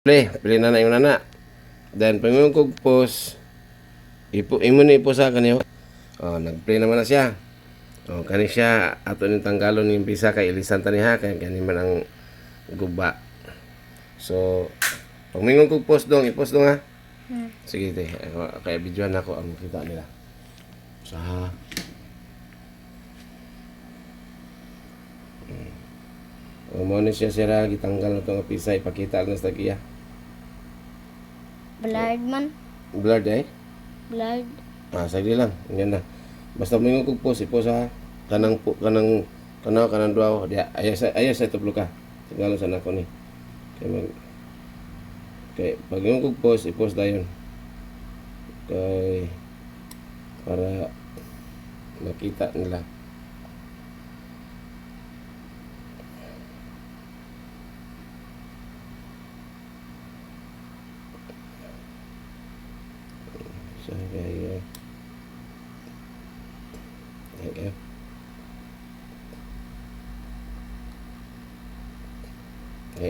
Play na yung nana. Then pag kog post, imo ni ipo sa kanyo. Oh, nag-play naman na siya. Oh, kani siya ato ni tanggalon yung pisa kay ilisan tani ha kay kani man ang guba. So, pag kog post dong, i-post dong ha. Sige te, kaya videoan ako ang kita nila. Sa mo ni siya sira gitanggal na tong pisa ipakita na sa tagiya. Blurred man. Blurred eh? Blurred. Sige lang. Yan na. Basta mo kog post, i-post ha. Kanang duaw dia ayos sa tuplo ka. Tingalo sa nako ni. Kay pag yung kog post, i-post dayon. Kay para makita nila.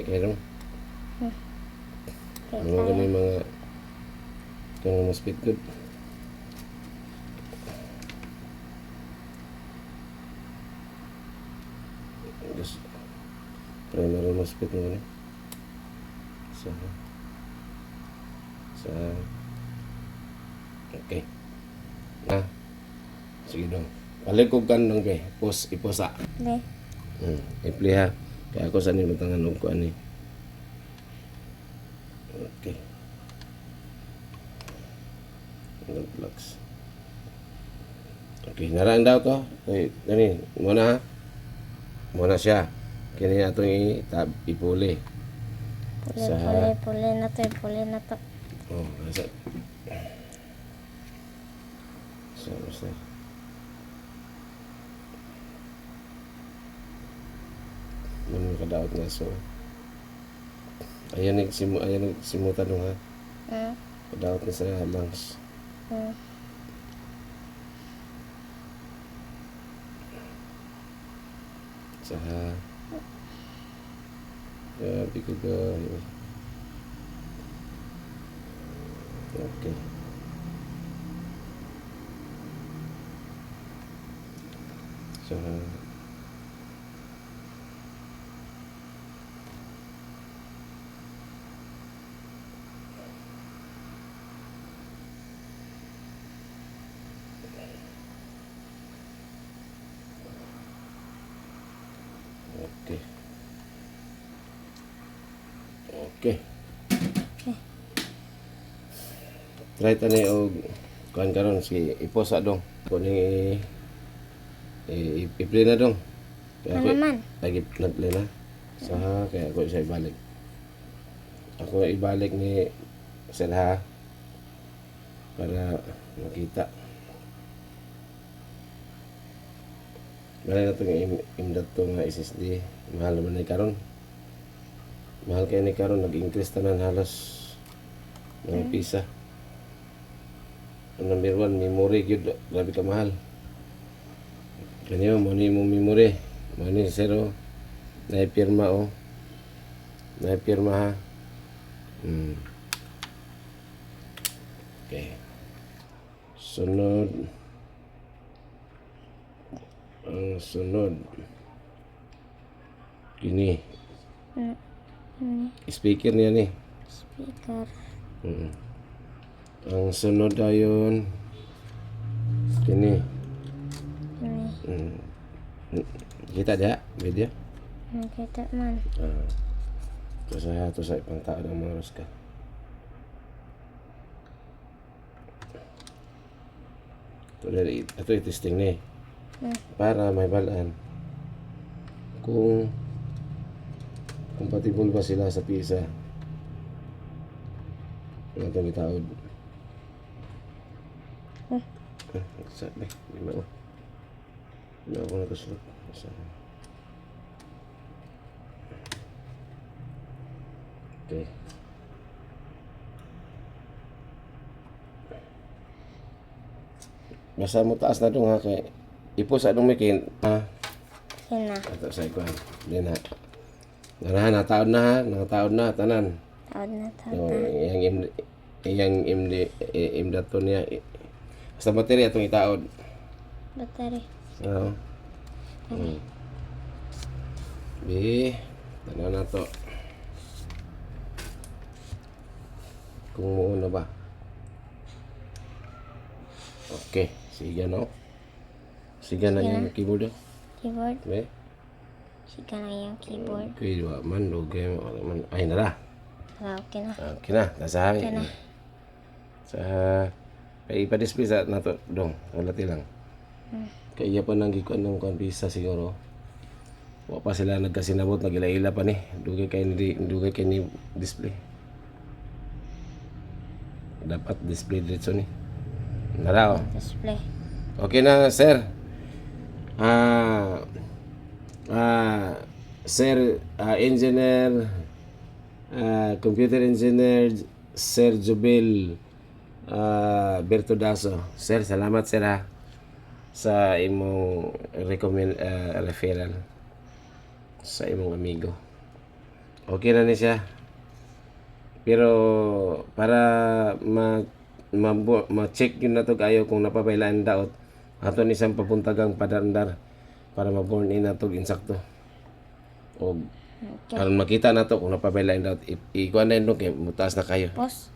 Kaya dong. Ano ganun yung mga kung mas speed good. Just primary mas speed mo ganun. Okay. Sige dong. Palikog kan dong be. Iposa. Ne. I-play ha. Kaya ako sa nilo tangan og ko ani. Okay. Vlogs. Okay, naraan daw to. Okay, dani, muna ha. Muna siya. Kini atong ipuli. Puli na to. Oh, nasa. So. Ano kadaot na so. Ayan nagsimutan nung ha. Kadaot na sa lungs. Grabe ko guys. Okay. Okay. Try tani og kuan karon si iposa dong. Kuning i-play na dong. Kaya ako naman? lagi nag-play na. Kaya ako siya ibalik. Ako ibalik ni Selha para makita. Balik na itong imdat to nga SSD. Mahal naman na karon. Mahal kayo ni karon nag-increase tanan halos mga pisa. Number 1, memory gyud grabe ka mahal. Kanyo mo ni mo memory, mo ni zero na pirma o. Na pirma ha. Okay. Sunod. Ang sunod. Kini. Speaker niya ni. Speaker. Ang sunod ayon kini. Kita dia video. Kita man. To sa ipang tao ng mga ruska. Ito i-testing ni. Para may balaan kung compatible ba sila sa pisa. Ano itong itaod? Sabi, lima ako nakasulot. Okay. Basta mo taas na dong ha kay ipo sa dong mikin ha. Hina. Ato sa ikuan. Din ha. Nataod na ha, nataod na tanan. Taod na to. Iyang imdato niya. Basta baterya itong itaod. Battery. Oo. Bi, tanaw na to. Kung muna ba? Okay, sige no. Sige na yung keyboard. Keyboard. Be. Sika na yung keyboard. Okay, dua man, lugay man. Ay, nara. Okay na. Okay na, nasabi. Okay na. Sa ipa-display sa nato dong, wala tilang. Kaya pa nang gikuan ng konbisa siguro. Wa pa sila nagkasinabot, nagila-ila pa ni. Dugay kay ni display. Dapat display diretso ni. Nara oh. Display. Okay na, sir. Sir, engineer, computer engineer, Sir Jubil Bertudaso. Sir, salamat sir ha sa imong referral sa imong amigo. Okay na ni siya. Pero para ma-check yun na to kayo kung napapailaan daot ato ni siyang papuntagang padarandar para ma-born in na to insakto. O Okay. aron makita na to kung napapailaan daot ikuan na yun kay mutaas na kayo. Pause.